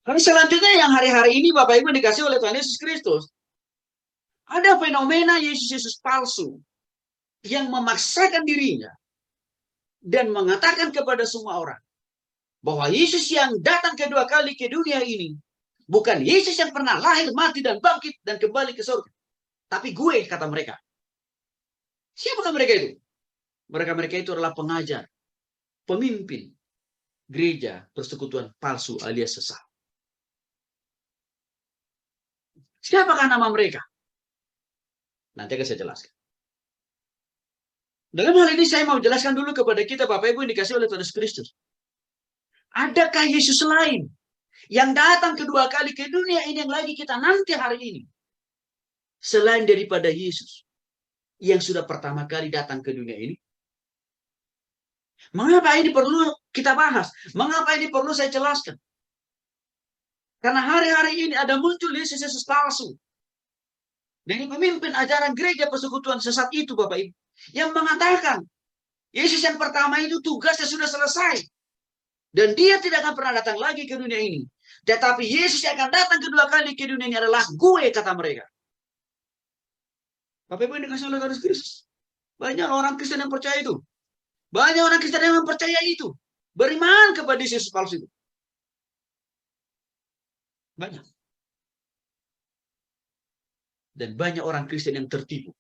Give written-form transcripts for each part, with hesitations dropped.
Lalu selanjutnya yang hari-hari ini Bapak Ibu dikasih oleh Tuhan Yesus Kristus. Ada fenomena Yesus palsu yang memaksakan dirinya dan mengatakan kepada semua orang bahwa Yesus yang datang kedua kali ke dunia ini bukan Yesus yang pernah lahir, mati, dan bangkit dan kembali ke surga. Tapi gue, kata mereka. Siapakah mereka itu? Mereka itu adalah pengajar, pemimpin gereja persekutuan palsu alias sesat. Siapakah nama mereka? Nanti akan saya jelaskan. Dalam hal ini saya mau jelaskan dulu kepada kita Bapak Ibu yang dikasih oleh Tuhan Yesus Kristus. Adakah Yesus lain yang datang kedua kali ke dunia ini yang lagi kita nanti hari ini? Selain daripada Yesus yang sudah pertama kali datang ke dunia ini? Mengapa ini perlu kita bahas? Mengapa ini perlu saya jelaskan? Karena hari-hari ini ada muncul Yesus palsu. Dari pemimpin ajaran gereja persekutuan sesat itu Bapak Ibu. Yang mengatakan, Yesus yang pertama itu tugasnya sudah selesai. Dan dia tidak akan pernah datang lagi ke dunia ini. Tetapi Yesus yang akan datang kedua kali ke dunia ini adalah gue, kata mereka. Bapak Ibu yang dikasih oleh Tuhan Yesus Kristus. Banyak orang Kristen yang percaya itu. Banyak orang Kristen yang mempercaya itu. Beriman kepada Yesus palsu itu. Banyak. Dan banyak orang Kristen yang tertipu.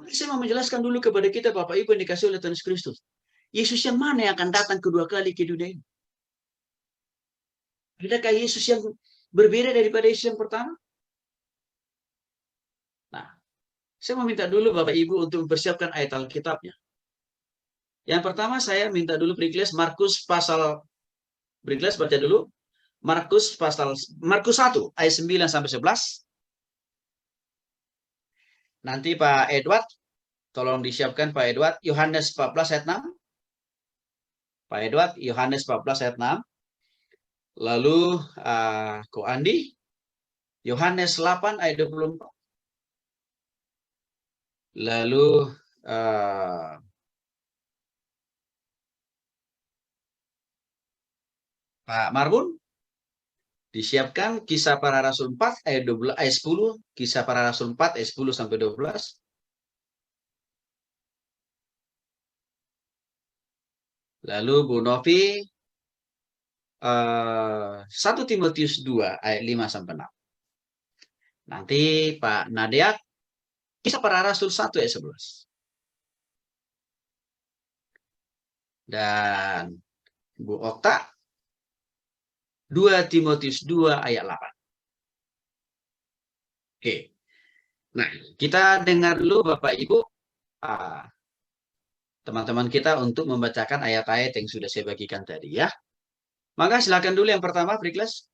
Saya mau menjelaskan dulu kepada kita Bapak Ibu yang dikasih oleh Tuhan Yesus Kristus. Yesus yang mana yang akan datang kedua kali ke dunia ini? Adakah Yesus yang berbeda daripada Yesus yang pertama? Nah, saya meminta dulu Bapak Ibu untuk mempersiapkan ayat Alkitabnya. Yang pertama saya minta dulu Perikles Markus pasal, Perikles baca dulu. Markus 1 ayat 9 sampai 11. Nanti Pak Edward tolong disiapkan Pak Edward Yohanes 14 ayat 6. Pak Edward Yohanes 14 ayat 6. Lalu Ko Andi Yohanes 8 ayat 24. Lalu Pak Marbun disiapkan Kisah Para Rasul 4 ayat 12 ayat 10, Kisah Para Rasul 4 ayat 10 sampai 12. Lalu Bu Novi 1 Timotius 2 ayat 5 sampai 6. Nanti Pak Nadeak Kisah Para Rasul 1 ayat 11. Dan Bu Okta 2 Timotius 2 ayat 8. Oke. Nah, kita dengar dulu Bapak Ibu teman-teman kita untuk membacakan ayat-ayat yang sudah saya bagikan tadi ya. Maka silakan dulu yang pertama, Perikles.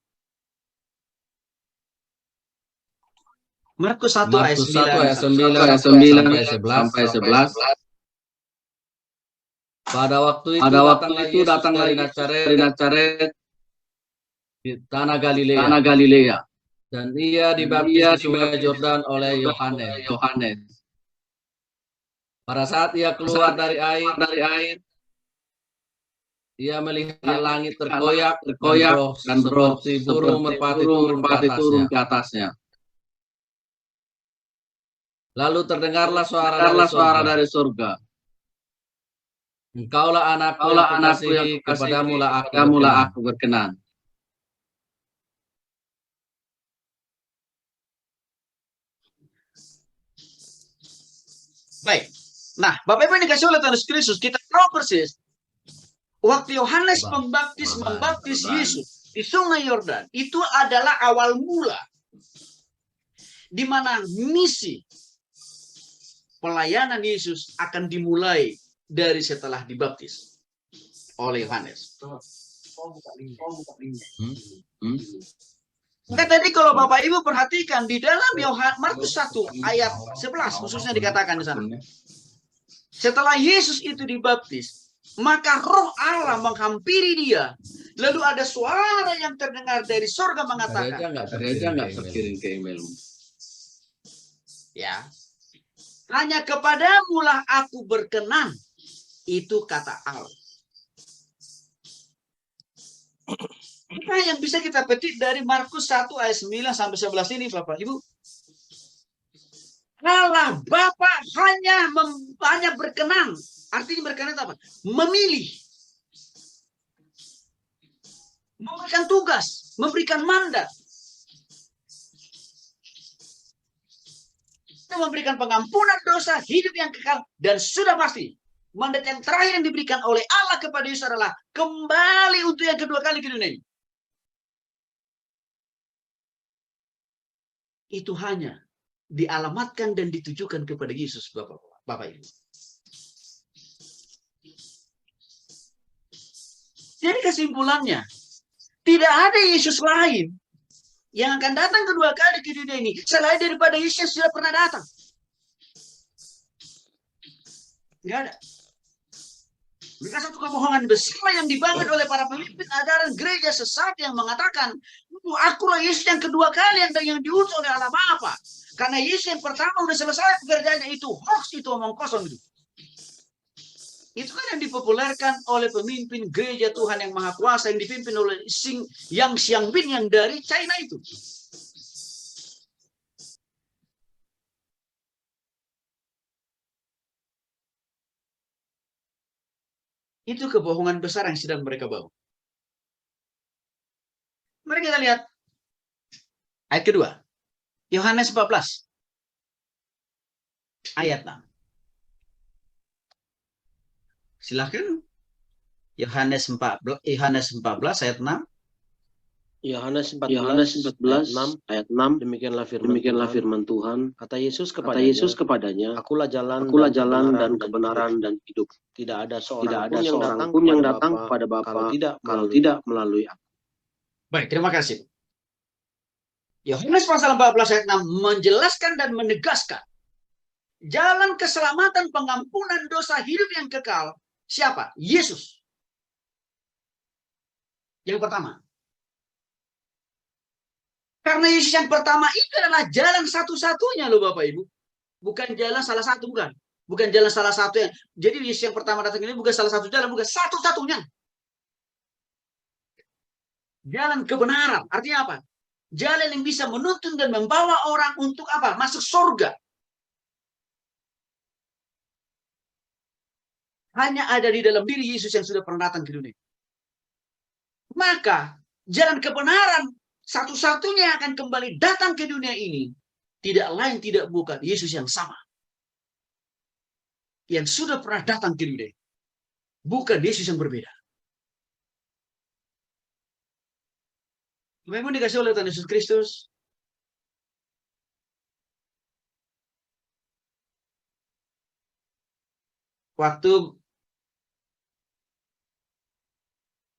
Markus 1 ayat 9 sampai 11. Pada waktu itu datanglah Yesus dari Nazaret di tanah Galilea. Dan ia dibaptis di sungai Yordan oleh Yohanes. Pada saat ia keluar dari air, ia melihat langit terkoyak dan roh seperti burung merpati turun ke atasnya. Lalu terdengarlah suara dari surga. Engkaulah anakku yang kukasihi, kepadamulah aku berkenan. Baik. Nah, Bapak Ibu yang dikasih oleh Tuhan Yesus Kristus, kita tahu persis waktu Yohanes membaptis Yesus di Sungai Yordan, itu adalah awal mula di mana misi pelayanan Yesus akan dimulai dari setelah dibaptis oleh Yohanes. Nah, tadi kalau Bapak Ibu perhatikan di dalam Markus 1 ayat 11 khususnya dikatakan di sana. Setelah Yesus itu dibaptis, maka roh Allah menghampiri dia. Lalu ada suara yang terdengar dari surga mengatakan, Gereja nggak terkirim ke emailmu. Ya, hanya kepadamulah aku berkenan. Itu kata Allah. Hikmah yang bisa kita petik dari Markus 1 ayat 9 sampai 11 ini, Bapak Ibu. Allah Bapa hanya berkenan. Artinya berkenan apa? Memilih. Memberikan tugas, memberikan mandat. Memberikan pengampunan dosa, hidup yang kekal, dan sudah pasti mandat yang terakhir yang diberikan oleh Allah kepada Yesus adalah kembali untuk yang kedua kali ke dunia ini. Itu hanya dialamatkan dan ditujukan kepada Yesus, Bapak Ibu. Jadi kesimpulannya, tidak ada Yesus lain yang akan datang kedua kali ke dunia ini selain daripada Yesus yang sudah pernah datang. Tidak ada. Mereka satu kebohongan besar yang dibangun oleh para pemimpin ajaran gereja sesat yang mengatakan, akulah Yesus yang kedua kali yang diutus oleh Allah Bapa. Karena Yesus yang pertama sudah selesai pekerjaannya, itu hoax, itu omong kosong itu. Itu kan yang dipopulerkan oleh pemimpin gereja Tuhan yang Maha Kuasa yang dipimpin oleh Yang Xiangbin yang dari China itu. Itu kebohongan besar yang sedang mereka bawa. Mari kita lihat ayat kedua. Yohanes 14. Ayat 6. Silakan. Yohanes 14 ayat 6. Yohanes 14 ayat 6, demikianlah firman Tuhan. Kata Yesus kepadanya, akulah jalan dan kebenaran dan hidup. Tidak ada seorang pun yang datang kepada Bapa kalau tidak melalui aku. Baik, terima kasih. Yohanes pasal 14 ayat 6 menjelaskan dan menegaskan jalan keselamatan, pengampunan dosa, hidup yang kekal. Siapa? Yesus. Yang pertama. Karena Yesus yang pertama itu adalah jalan satu-satunya loh Bapak Ibu. Bukan jalan salah satu, bukan. Bukan jalan salah satu yang. Jadi Yesus yang pertama datang ini bukan salah satu jalan, bukan satu-satunya. Jalan kebenaran. Artinya apa? Jalan yang bisa menuntun dan membawa orang untuk apa? Masuk surga. Hanya ada di dalam diri Yesus yang sudah pernah datang ke dunia. Maka jalan kebenaran satu-satunya yang akan kembali datang ke dunia ini tidak lain tidak bukan Yesus yang sama. Yang sudah pernah datang ke dunia. Bukan Yesus yang berbeda. Memang dikasih oleh Tuhan Yesus Kristus. Waktu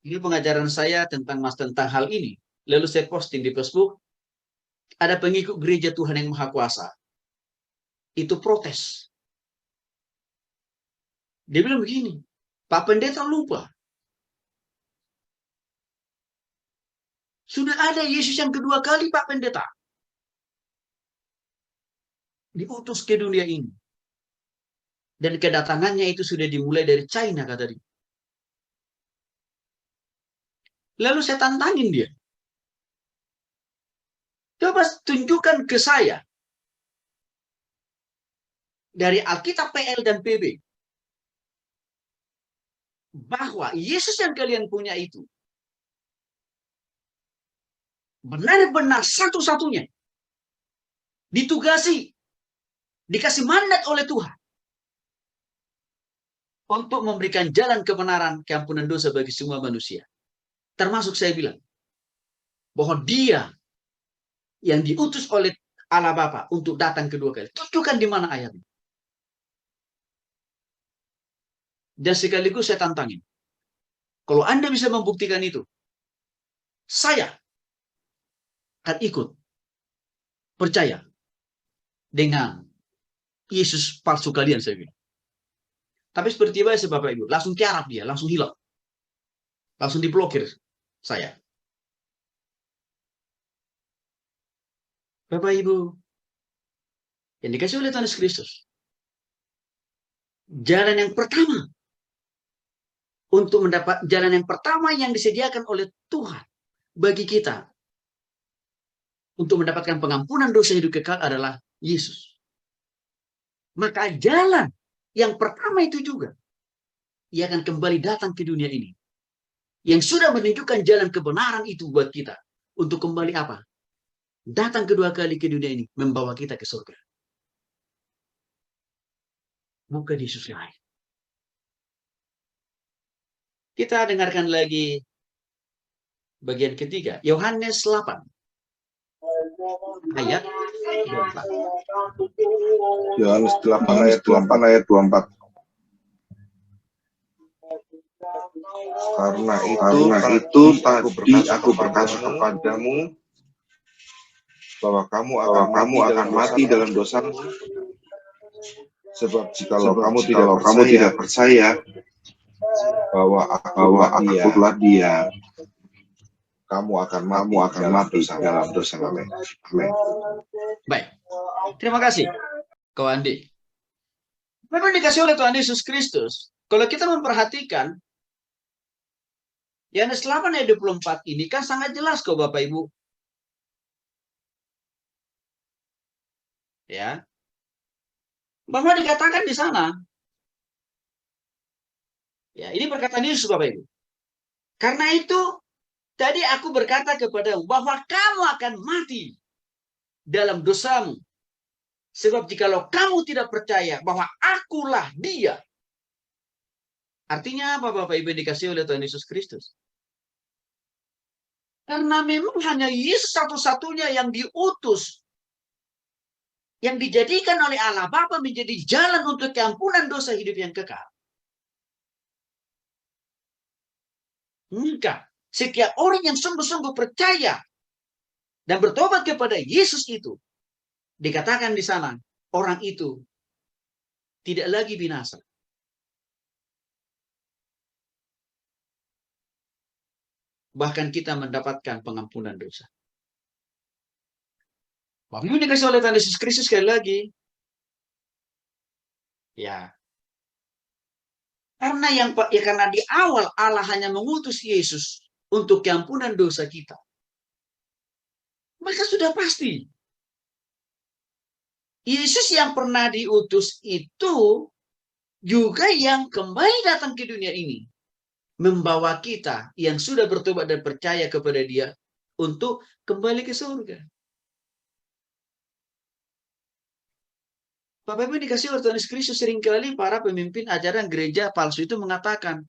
ini pengajaran saya tentang hal ini. Lalu saya posting di Facebook. Ada pengikut gereja Tuhan yang Maha Kuasa. Itu protes. Dia bilang begini. Pak Pendeta lupa. Sudah ada Yesus yang kedua kali Pak Pendeta. Diutus ke dunia ini. Dan kedatangannya itu sudah dimulai dari China, kata dia. Lalu saya tantangin dia. Coba tunjukkan ke saya. Dari Alkitab PL dan PB. Bahwa Yesus yang kalian punya itu. Benar-benar satu-satunya. Ditugasi. Dikasih mandat oleh Tuhan. Untuk memberikan jalan kebenaran, keampunan dosa bagi semua manusia. Termasuk saya bilang. Bahwa dia yang diutus oleh Allah Bapa untuk datang kedua kali. Tunjukkan di mana ayatnya. Dan sekaligus saya tantangin. Kalau Anda bisa membuktikan itu, saya akan ikut percaya dengan Yesus palsu kalian, saya bilang. Tapi seperti biasa Bapak Ibu, langsung tiarap dia, langsung hilang. Langsung diblokir saya. Bapak Ibu, yang dikasih oleh Tuhan Yesus Kristus. Jalan yang pertama. Untuk mendapat jalan yang pertama yang disediakan oleh Tuhan. bagi kita untuk mendapatkan pengampunan dosa hidup kekal adalah Yesus. Maka jalan yang pertama itu juga, ia akan kembali datang ke dunia ini. Yang sudah menunjukkan jalan kebenaran itu buat kita. Untuk kembali apa? Datang kedua kali ke dunia ini, membawa kita ke surga. Bukan Yesus lain. Kita dengarkan lagi bagian ketiga, Yohanes 8. Ayat 24. Yohanes 8 ayat 24. Karena itu tadi aku berkata kepadamu bahwa kamu akan mati dalam dosamu. Sebab jikalau kamu tidak percaya bahwa akulah Dia, kamu akan mati dalam dosa. Amin. Baik, terima kasih, Kau Andi. Memang dikasih oleh Tuhan Yesus Kristus. Kalau kita memperhatikan, Yohanes 8 ayat 24 ini kan sangat jelas kok Bapak Ibu. Ya. Bahwa dikatakan di sana. Ya, ini perkataan Yesus Bapak Ibu. Karena itu tadi aku berkata kepadamu bahwa kamu akan mati dalam dosamu. Sebab jikalau kamu tidak percaya bahwa akulah Dia. Artinya apa Bapak Ibu yang dikasih oleh Tuhan Yesus Kristus? Karena memang hanya Yesus satu-satunya yang diutus, yang dijadikan oleh Allah Bapa menjadi jalan untuk keampunan dosa hidup yang kekal. Maka setiap orang yang sungguh-sungguh percaya dan bertobat kepada Yesus itu, dikatakan di sana, orang itu tidak lagi binasa. Bahkan kita mendapatkan pengampunan dosa. Bapak Ibu dikasih oleh Tuhan Yesus Kristus sekali lagi. Ya. Karena di awal Allah hanya mengutus Yesus untuk keampunan dosa kita. Maka sudah pasti. Yesus yang pernah diutus itu juga yang kembali datang ke dunia ini. Membawa kita yang sudah bertobat dan percaya kepada Dia untuk kembali ke surga. Bapak Ibu dikasih oleh Tuhan Yesus Kristus, seringkali para pemimpin ajaran gereja palsu itu mengatakan,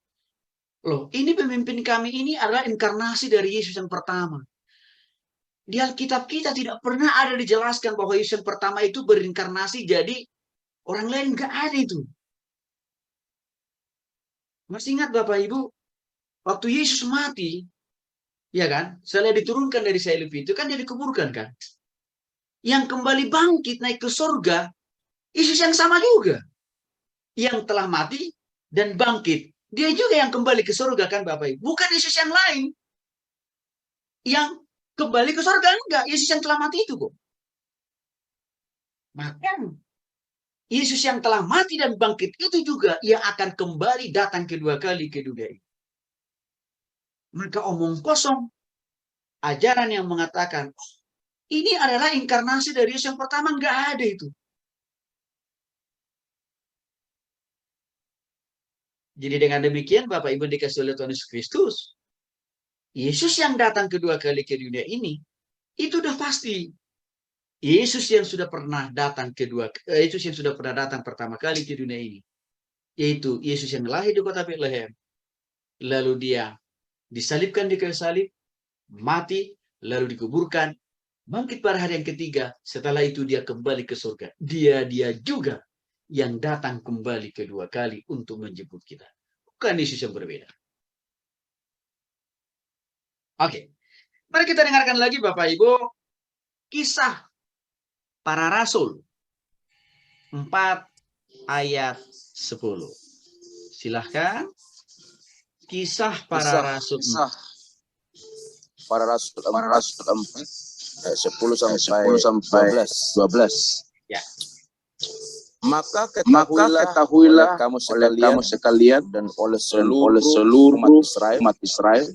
loh ini pemimpin kami ini adalah inkarnasi dari Yesus yang pertama. Di Alkitab kita tidak pernah ada dijelaskan bahwa Yesus yang pertama itu berinkarnasi jadi orang lain, nggak ada itu. Masih ingat Bapak Ibu, waktu Yesus mati, ya kan, setelah diturunkan dari salib itu kan dia dikuburkan kan. Yang kembali bangkit naik ke surga, Yesus yang sama juga. Yang telah mati dan bangkit. Dia juga yang kembali ke surga kan Bapak Ibu. Bukan Yesus yang lain. Yang kembali ke surga enggak. Yesus yang telah mati itu kok. Maka Yesus yang telah mati dan bangkit itu juga yang akan kembali datang kedua kali ke dunia ini. Maka omong kosong. Ajaran yang mengatakan, ini adalah inkarnasi dari Yesus yang pertama, enggak ada itu. Jadi dengan demikian Bapak Ibu dikasih oleh Tuhan Yesus Kristus, Yesus yang datang kedua kali ke dunia ini, itu udah pasti. Yesus yang sudah pernah datang Yesus yang sudah pernah datang pertama kali ke dunia ini, yaitu Yesus yang lahir di kota Bethlehem, lalu Dia disalibkan di kayu salib, mati, lalu dikuburkan, bangkit pada hari yang ketiga, setelah itu Dia kembali ke surga. Dia juga yang datang kembali kedua kali untuk menjemput kita. Bukan Yesus yang berbeda. Oke. Mari kita dengarkan lagi Bapak Ibu kisah para rasul 4 ayat 10. Silahkan. Kisah para rasul 4 ayat 10 sampai 12. Ya. Maka ketahuilah oleh kamu sekalian dan oleh seluruh umat Israel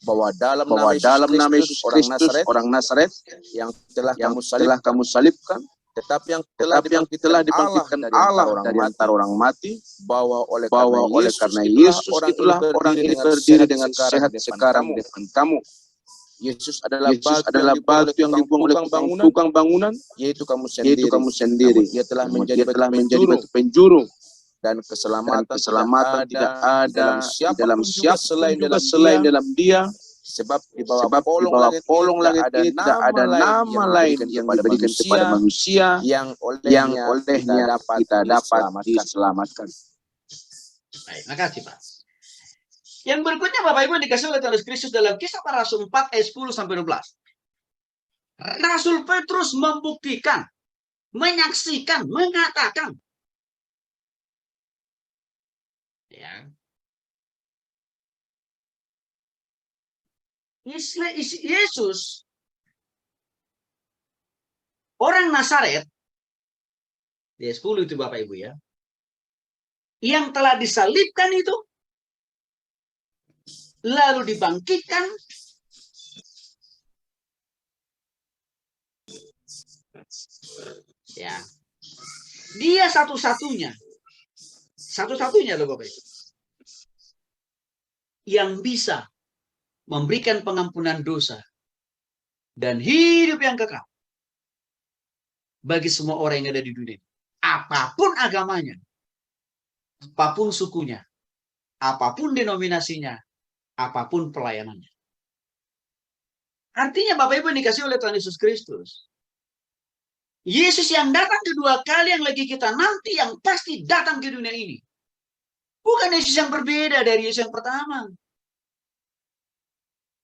bahwa dalam nama Yesus Kristus orang Nazaret yang telah kamu salibkan, tetapi yang telah dibangkitkan Allah dari antara orang mati, bahwa oleh karena Yesus itulah orang ini berdiri dengan sehat sekarang di depan kamu. Yesus adalah batu yang dibuang oleh tukang bangunan, yaitu kamu sendiri. Dia telah menjadi batu penjuru. Dan keselamatan tidak ada dalam siapa selain dalam Dia. Sebab di bawah kolong langit ini tidak ada nama lain yang diberikan kepada manusia yang olehnya kita dapat diselamatkan. Baik, makasih Pak. Yang berikutnya Bapak Ibu dikasih oleh Tuhan Yesus Kristus dalam Kisah Para Rasul 4 ayat 10 sampai 12. Rasul Petrus membuktikan, menyaksikan, mengatakan, ya, Yesus orang Nazaret, di 10 itu Bapak Ibu ya, yang telah disalibkan itu, lalu dibangkitkan, ya, dia satu-satunya loh Bapak Ibu, yang bisa memberikan pengampunan dosa dan hidup yang kekal bagi semua orang yang ada di dunia. Apapun agamanya, apapun sukunya, apapun denominasinya, apapun pelayanannya. Artinya Bapak Ibu dikasih oleh Tuhan Yesus Kristus, Yesus yang datang kedua kali yang lagi kita nanti, yang pasti datang ke dunia ini, bukan Yesus yang berbeda dari Yesus yang pertama.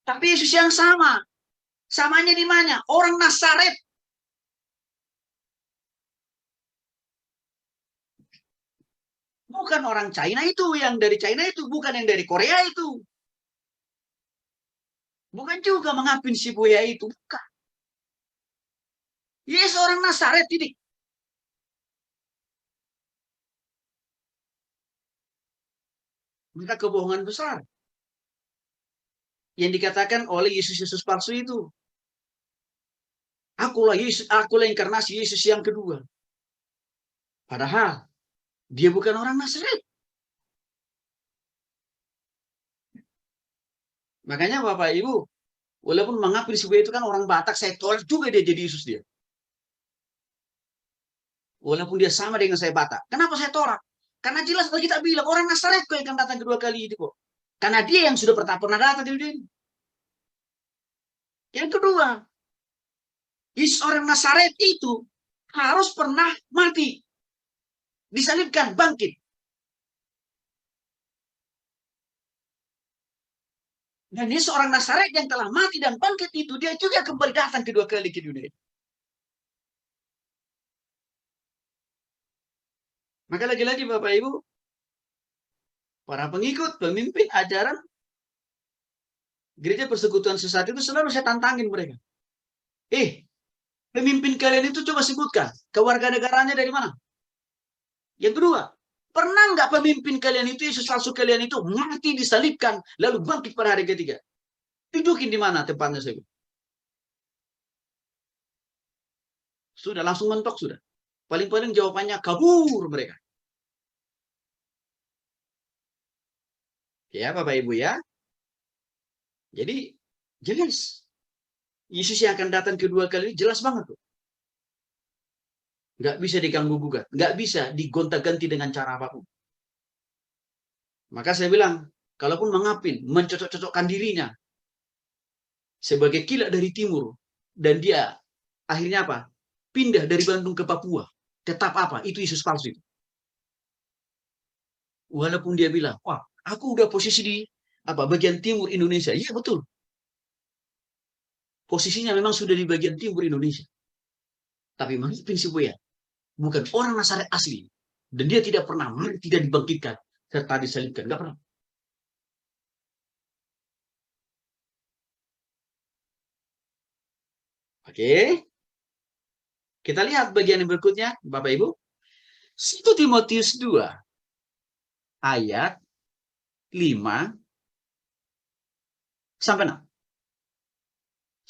Tapi Yesus yang sama. Samanya di mana? Orang Nazaret. Bukan orang China itu, yang dari China itu, bukan yang dari Korea itu. Bukan juga mengapin si buaya itu, bukan. Yesus orang Nazaret ini. Maka kebohongan besar yang dikatakan oleh Yesus palsu itu. Akulah Yesus, akulah inkarnasi Yesus yang kedua. Padahal dia bukan orang Nazaret. Makanya Bapak Ibu, walaupun mengapin si buaya itu kan orang Batak, saya tolak juga dia jadi Yesus dia. Walaupun dia sama dengan saya Batak. Kenapa saya tolak? Karena jelas kita bilang orang Nazaret kok yang akan datang kedua kali itu kok. Karena dia yang sudah pernah datang di dunia. Yang kedua, Yesus orang Nazaret itu harus pernah mati, disalibkan, bangkit. Dan Yesus orang Nazaret yang telah mati dan bangkit itu, dia juga kembali datang kedua kali ke dunia. Maka lagi-lagi Bapak Ibu, para pengikut, pemimpin ajaran Gereja Persekutuan Sesat itu selalu saya tantangin mereka. Pemimpin kalian itu coba sebutkan kewarganegaranya dari mana? Yang kedua, pernah nggak pemimpin kalian itu, Yesus palsu kalian itu mati disalibkan lalu bangkit pada hari ketiga? Tunjukin di mana tempatnya saya. Sudah langsung mentok sudah. Paling-paling jawabannya kabur mereka. Ya Bapak Ibu ya. Jadi jelas Yesus yang akan datang kedua kali jelas banget tuh. Nggak bisa diganggu gugat, nggak bisa digonta-ganti dengan cara apapun. Maka saya bilang, kalaupun mengapin, mencocok-cocokkan dirinya sebagai kilat dari timur, dan dia akhirnya apa? Pindah dari Bandung ke Papua. Tetap apa? Itu Yesus palsu itu. Walaupun dia bilang, wah, aku udah posisi di bagian timur Indonesia. Iya betul. Posisinya memang sudah di bagian timur Indonesia. Tapi mengapin si buaya bukan orang Nazaret asli. Dan dia tidak pernah mati, tidak dibangkitkan serta disalibkan. Enggak pernah. Oke. Kita lihat bagian yang berikutnya, Bapak Ibu. 1 Timotius 2 ayat 5 sampai 6.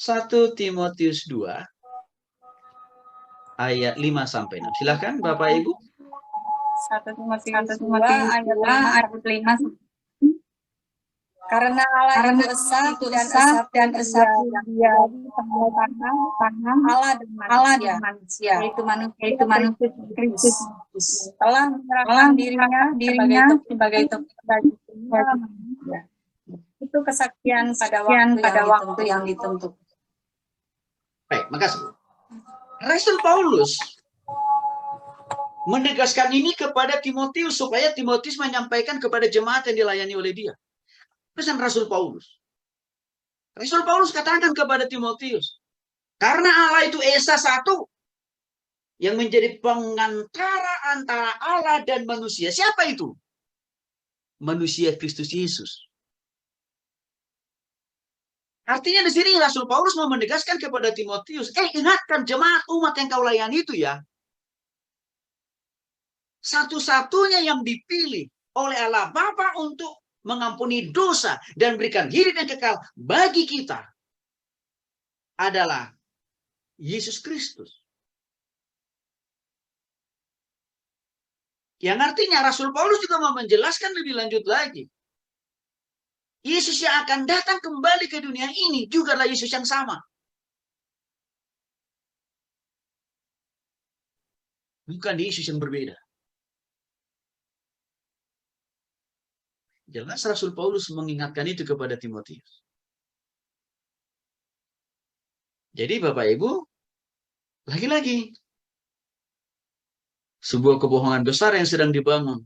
1 Timotius 2 ayat 5 sampai 6. Silakan Bapak Ibu. 1 Timotius 2 ayat 5. Karena Allah itu esat dan esat dia tanah Allah dan manusia, yaitu manusia Kristus telah menyerahkan dirinya sebagai manusia. Itu kesaksian pada waktu yang ditentukan. Baik, makasih. Rasul Paulus menegaskan ini kepada Timotius supaya Timotius menyampaikan kepada jemaat yang dilayani oleh dia. Pesan Rasul Paulus. Rasul Paulus katakan kepada Timotius, karena Allah itu Esa satu, yang menjadi pengantara antara Allah dan manusia. Siapa itu? Manusia Kristus Yesus. Artinya di sini Rasul Paulus mau menegaskan kepada Timotius, ingatkan jemaat umat yang kau layani itu ya. Satu-satunya yang dipilih oleh Allah Bapa untuk mengampuni dosa dan berikan hidup yang kekal bagi kita adalah Yesus Kristus. Yang artinya Rasul Paulus juga mau menjelaskan lebih lanjut lagi. Yesus yang akan datang kembali ke dunia ini juga adalah Yesus yang sama. Bukan Yesus yang berbeda. Jelas Rasul Paulus mengingatkan itu kepada Timotius. Jadi Bapak Ibu, lagi-lagi sebuah kebohongan besar yang sedang dibangun.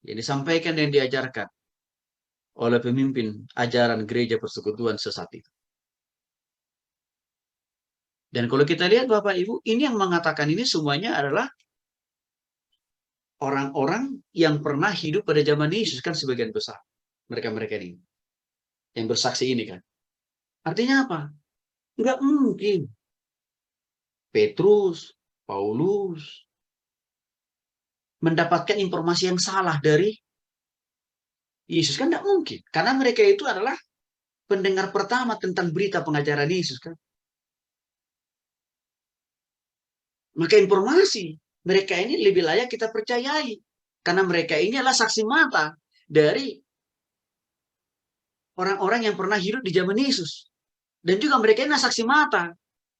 Yang disampaikan dan diajarkan oleh pemimpin ajaran gereja persekutuan sesat itu. Dan kalau kita lihat Bapak Ibu, ini yang mengatakan ini semuanya adalah orang-orang yang pernah hidup pada zaman Yesus kan sebagian besar. Mereka-mereka ini. Yang bersaksi ini kan. Artinya apa? Enggak mungkin. Petrus, Paulus, mendapatkan informasi yang salah dari Yesus. Kan enggak mungkin. Karena mereka itu adalah pendengar pertama tentang berita pengajaran Yesus kan. Maka informasi mereka ini lebih layak kita percayai. Karena mereka ini adalah saksi mata dari orang-orang yang pernah hidup di zaman Yesus. Dan juga mereka ini adalah saksi mata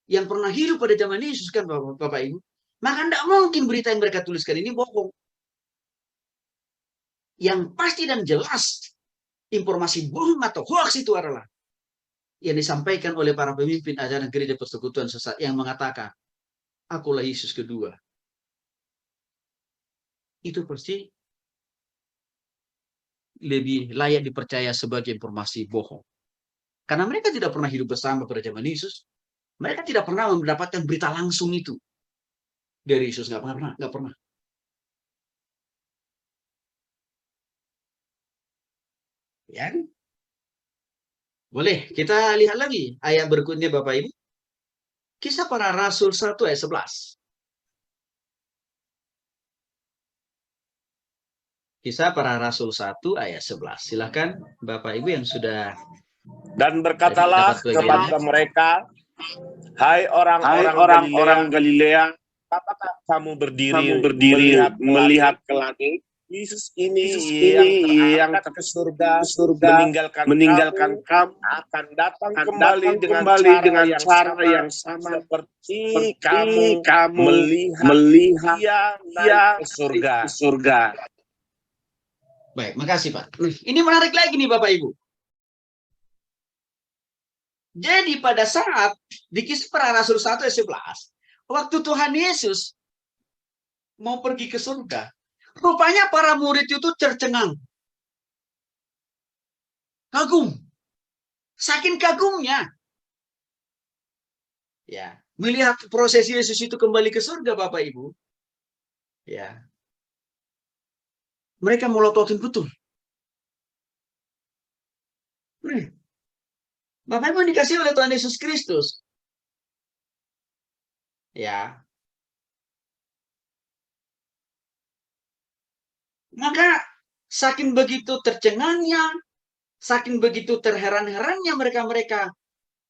yang pernah hidup pada zaman Yesus kan Bapak Ibu. Maka tidak mungkin berita yang mereka tuliskan ini bohong. Yang pasti dan jelas informasi bohong atau hoax itu adalah yang disampaikan oleh para pemimpin ajaran gereja persekutuan sesat yang mengatakan, akulah Yesus kedua. Itu pasti lebih layak dipercaya sebagai informasi bohong. Karena mereka tidak pernah hidup bersama pada zaman Yesus. Mereka tidak pernah mendapatkan berita langsung itu dari Yesus. Nggak pernah. Ya. Boleh, kita lihat lagi ayat berikutnya Bapak Ibu. Kisah Para Rasul 1 ayat 11. Kisah Para Rasul 1 ayat 11. Silakan Bapak Ibu yang sudah. Dan berkatalah kepada mereka, hai orang-orang Galilea, apakah kamu berdiri melihat ke langit? Yesus ini yang ke surga meninggalkan kamu akan datang kembali dengan cara yang sama seperti kamu melihat dia ke surga. Baik, makasih Pak. Ini menarik lagi nih Bapak Ibu. Jadi pada saat di Kisah Para Rasul 1 ayat 11, waktu Tuhan Yesus mau pergi ke surga, rupanya para murid itu tercengang. Kagum. Saking kagumnya. Ya, melihat proses Yesus itu kembali ke surga Bapak Ibu. Ya. Mereka melototin betul. Bapak Ibu dikasih oleh Tuhan Yesus Kristus. Ya. Maka saking begitu tercengangnya, Saking begitu terheran-herannya mereka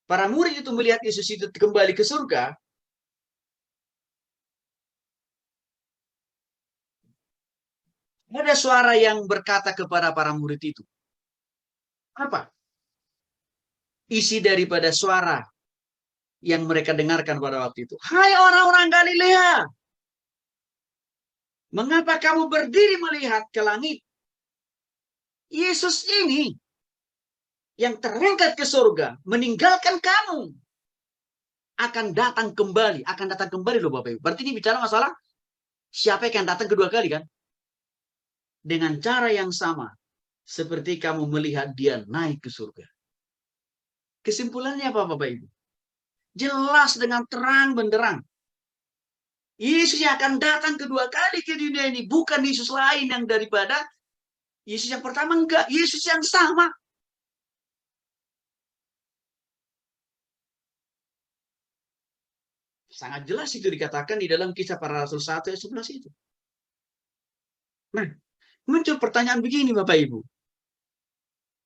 para murid itu melihat Yesus itu kembali ke surga. Ada suara yang berkata kepada para murid itu. Apa isi daripada suara yang mereka dengarkan pada waktu itu? Hai orang-orang Galilea, mengapa kamu berdiri melihat ke langit? Yesus ini yang terangkat ke surga, meninggalkan kamu, akan datang kembali loh Bapak Ibu. Berarti ini bicara masalah siapa yang akan datang kedua kali kan? Dengan cara yang sama, seperti kamu melihat dia naik ke surga. Kesimpulannya apa Bapak Ibu? Jelas dengan terang benderang. Yesus yang akan datang kedua kali ke dunia ini. Bukan Yesus lain yang daripada Yesus yang pertama, enggak. Yesus yang sama. Sangat jelas itu dikatakan di dalam Kisah Para Rasul 1 ayat 11 itu. Nah, muncul pertanyaan begini Bapak Ibu.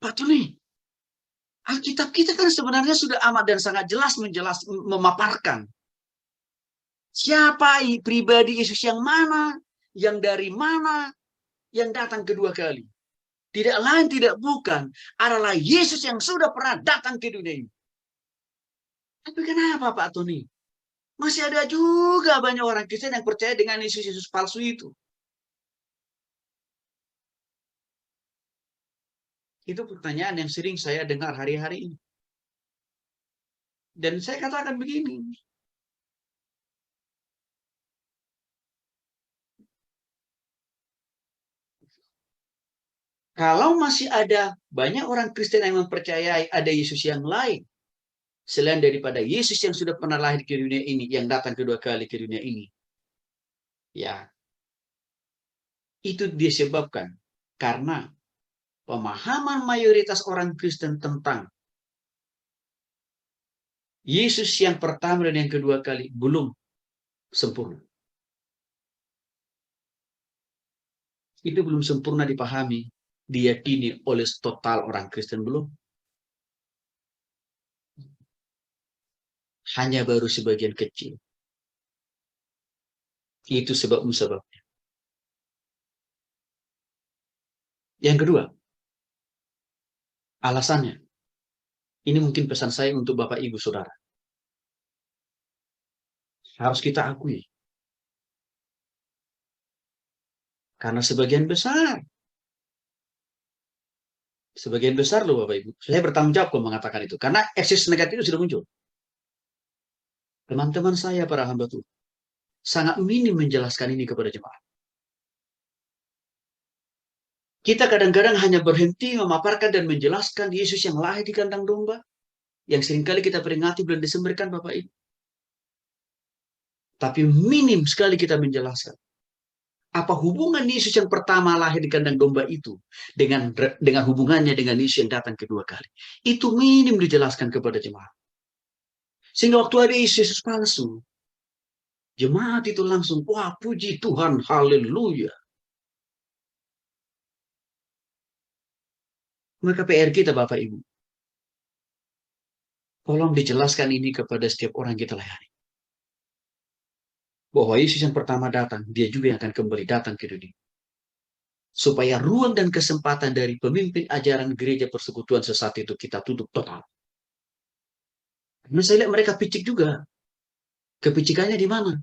Pak Tony, Alkitab kita kan sebenarnya sudah amat dan sangat jelas memaparkan siapa pribadi Yesus yang mana, yang dari mana, yang datang kedua kali. Tidak lain, tidak bukan, adalah Yesus yang sudah pernah datang ke dunia ini. Tapi kenapa Pak Tony? Masih ada juga banyak orang Kristen yang percaya dengan Yesus palsu itu. Itu pertanyaan yang sering saya dengar hari-hari ini. Dan saya katakan begini. Kalau masih ada banyak orang Kristen yang mempercayai ada Yesus yang lain, selain daripada Yesus yang sudah pernah lahir ke dunia ini, yang datang kedua kali ke dunia ini, ya, itu disebabkan karena pemahaman mayoritas orang Kristen tentang Yesus yang pertama dan yang kedua kali belum sempurna. Itu belum sempurna dipahami, diyakini oleh total orang Kristen belum. Hanya baru sebagian kecil. Itu sebabnya. Yang kedua, alasannya. Ini mungkin pesan saya untuk Bapak Ibu Saudara. Harus kita akui. Karena sebagian besar loh Bapak Ibu. Saya bertanggung jawab kalau mengatakan itu. Karena eksis negatif itu sudah muncul. Teman-teman saya para hamba Tuhan sangat minim menjelaskan ini kepada jemaat. Kita kadang-kadang hanya berhenti memaparkan dan menjelaskan Yesus yang lahir di kandang domba, yang seringkali kita peringati bulan Desember kan Bapak Ibu. Tapi minim sekali kita menjelaskan apa hubungan Yesus yang pertama lahir di kandang domba itu dengan hubungannya dengan Yesus yang datang kedua kali. Itu minim dijelaskan kepada jemaat. Sehingga waktu ada Yesus palsu, jemaat itu langsung, wah puji Tuhan, haleluya. Maka PR kita Bapak Ibu, tolong dijelaskan ini kepada setiap orang kita layani. Bahwa Yesus yang pertama datang, dia juga yang akan kembali datang ke dunia. Supaya ruang dan kesempatan dari pemimpin ajaran gereja persekutuan sesat itu kita tutup total. Karena saya lihat mereka picik juga. Kepicikannya di mana?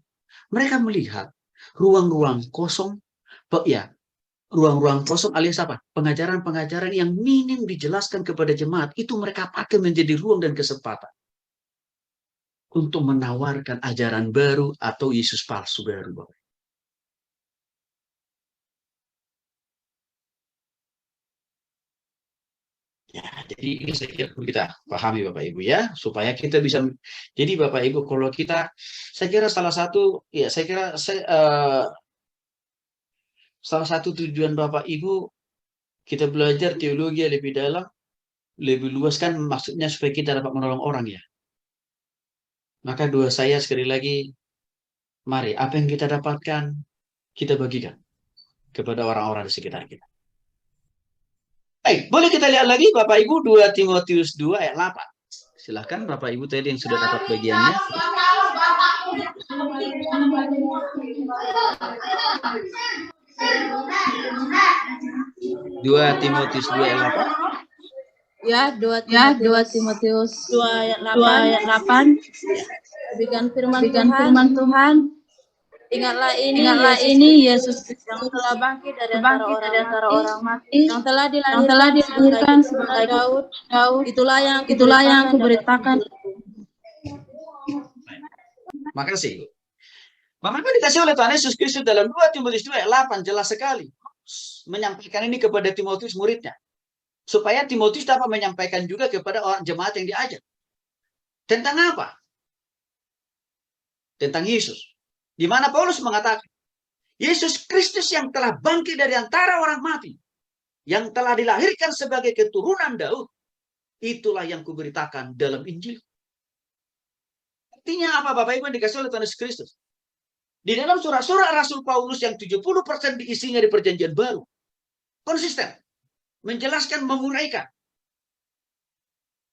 Mereka melihat ruang-ruang kosong, ruang-ruang kosong alias apa? Pengajaran-pengajaran yang minim dijelaskan kepada jemaat, itu mereka pakai menjadi ruang dan kesempatan untuk menawarkan ajaran baru atau Yesus palsu baru. Ya, jadi ini saya kira perlu kita pahami Bapak Ibu ya, supaya kita bisa. Jadi Bapak Ibu, kalau kita, saya kira salah satu tujuan Bapak Ibu kita belajar teologi lebih dalam, lebih luas kan, maksudnya supaya kita dapat menolong orang ya. Maka doa saya sekali lagi, mari apa yang kita dapatkan kita bagikan kepada orang-orang di sekitar kita. Baik, boleh kita lihat lagi Bapak Ibu 2 Timotius 2 ayat 8. Silahkan Bapak Ibu tadi yang sudah dapat bagiannya. Dua Timotius 2 ayat 8. Ya, 2 Timotius 2 ayat 8. Demikian firman Tuhan. Ingatlah ini Yesus yang telah bangkit dari antara orang mati, yang telah dilahirkan sebagai Daud. Itulah yang kuberitakan. Makasih. Bapak Ibu dikasih oleh Tuhan Yesus Kristus dalam 2 Timotius 2 ayat 8 jelas sekali menyampaikan ini kepada Timotius muridnya. Supaya Timotius dapat menyampaikan juga kepada orang jemaat yang diajak. Tentang apa? Tentang Yesus. Di mana Paulus mengatakan, Yesus Kristus yang telah bangkit dari antara orang mati, yang telah dilahirkan sebagai keturunan Daud, itulah yang kuberitakan dalam Injil. Artinya apa Bapak Ibu yang dikasih oleh Tuhan Yesus Kristus? Di dalam surat-surat Rasul Paulus yang 70% diisinya di perjanjian baru. Konsisten. Menjelaskan, menguraikan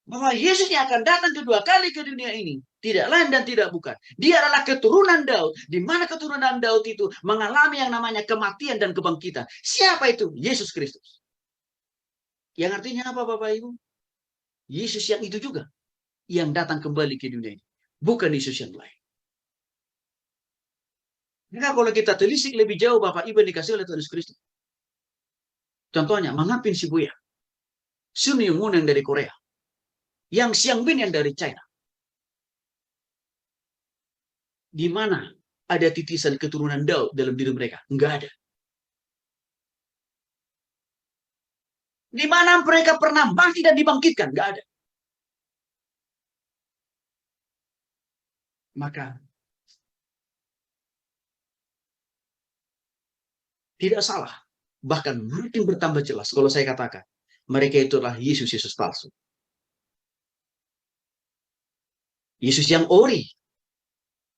bahwa Yesus yang akan datang kedua kali ke dunia ini tidak lain dan tidak bukan. Dia adalah keturunan Daud, di mana keturunan Daud itu mengalami yang namanya kematian dan kebangkitan. Siapa itu? Yesus Kristus. Yang artinya apa Bapak Ibu? Yesus yang itu juga yang datang kembali ke dunia ini, bukan Yesus yang lain. Maka kalau kita telisik lebih jauh Bapak Ibu yang dikasih oleh Tuhan Yesus Kristus. Contohnya, Mangapin Shibuya, Sun Yong-moon yang dari Korea, Yang Xiangbin yang dari China. Di mana ada titisan keturunan Daud dalam diri mereka? Enggak ada. Di mana mereka pernah mati dan dibangkitkan? Enggak ada. Maka tidak salah. Bahkan makin bertambah jelas kalau saya katakan mereka itu adalah Yesus palsu. Yesus yang ori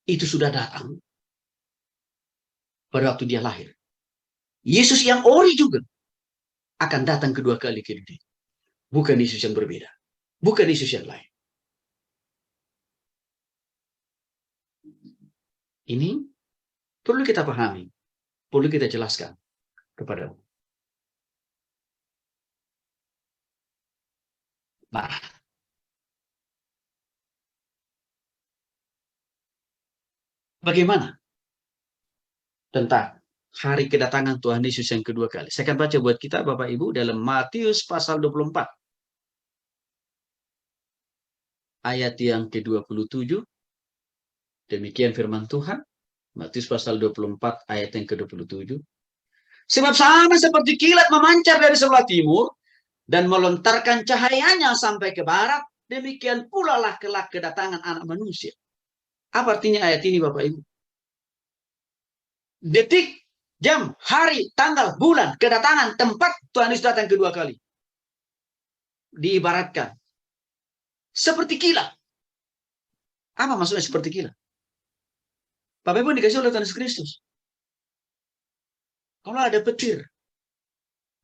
itu sudah datang pada waktu dia lahir. Yesus yang ori juga akan datang kedua kali ke dunia. Bukan Yesus yang berbeda. Bukan Yesus yang lain. Ini perlu kita pahami. Perlu kita jelaskan kepada. Nah, bagaimana tentang hari kedatangan Tuhan Yesus yang kedua kali? Saya akan baca buat kita Bapak Ibu dalam Matius pasal 24. Ayat yang ke-27. Demikian firman Tuhan. Matius pasal 24 ayat yang ke-27. Sebab sama seperti kilat memancar dari sebelah timur dan melontarkan cahayanya sampai ke barat, demikian pula lah kelak kedatangan anak manusia. Apa artinya ayat ini Bapak Ibu? Detik, jam, hari, tanggal, bulan, kedatangan, tempat Tuhan Yesus datang kedua kali. Diibaratkan seperti kilat. Apa maksudnya seperti kilat? Bapak Ibu dikasih oleh Tuhan Yesus Kristus. Kalau ada petir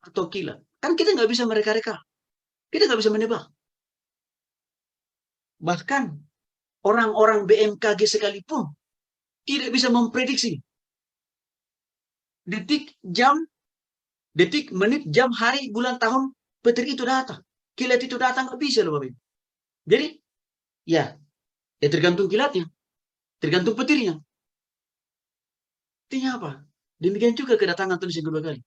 atau kilat, kan kita nggak bisa mereka-reka. Kita nggak bisa menebak. Bahkan orang-orang BMKG sekalipun tidak bisa memprediksi detik, jam, detik, menit, jam, hari, bulan, tahun petir itu datang. Kilat itu datang, nggak bisa loh Bapak Ibu. Jadi, ya tergantung kilatnya, tergantung petirnya. Artinya apa? Demikian juga kedatangan Tuhan yang kedua kali.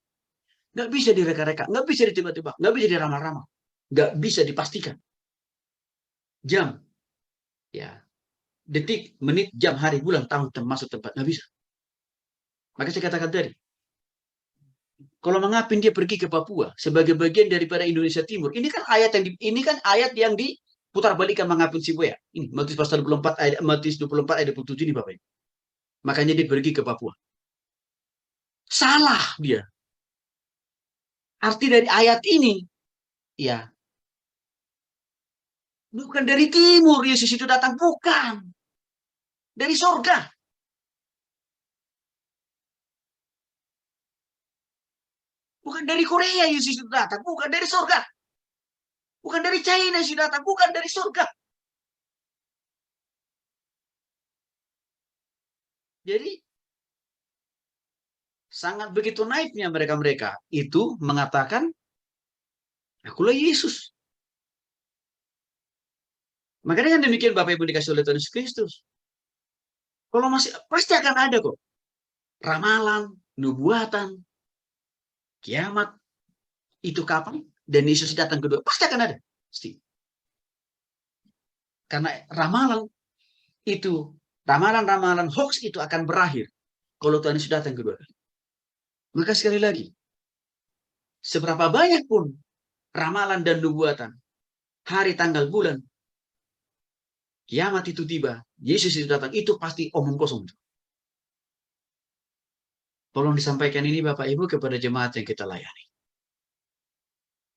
Nggak bisa direka-reka, nggak bisa ditebak-tebak, nggak bisa diramal-ramal, nggak bisa dipastikan. Jam, ya, detik, menit, jam, hari, bulan, tahun, termasuk tempat, nggak bisa. Maka saya katakan tadi, kalau mengapin dia pergi ke Papua sebagai bagian daripada Indonesia Timur, ini kan ayat yang diputar balikan Mangapin Shibuya. Ini Matius pasal 24 ayat Matius 24 ayat 27 ini Bapak Ibu. Makanya dia pergi ke Papua. Salah dia. Arti dari ayat ini, ya, bukan dari timur Yesus itu datang, bukan. Dari sorga. Bukan dari Korea Yesus itu datang, bukan dari surga. Bukan dari China Yesus datang, bukan dari surga. Jadi sangat begitu naiknya mereka-mereka itu mengatakan, akulah Yesus. Maka dengan demikian Bapak Ibu dikasih oleh Tuhan Yesus Kristus. Kalau masih, pasti akan ada kok. Ramalan, nubuatan, kiamat. Itu kapan? Dan Yesus datang kedua. Pasti akan ada. Pasti. Karena ramalan itu, ramalan-ramalan hoax itu akan berakhir. Kalau Tuhan Yesus datang kedua. Maka sekali lagi, seberapa banyak pun ramalan dan nubuatan, hari, tanggal, bulan, kiamat itu tiba, Yesus itu datang, itu pasti omong kosong. Tolong disampaikan ini Bapak Ibu kepada jemaat yang kita layani.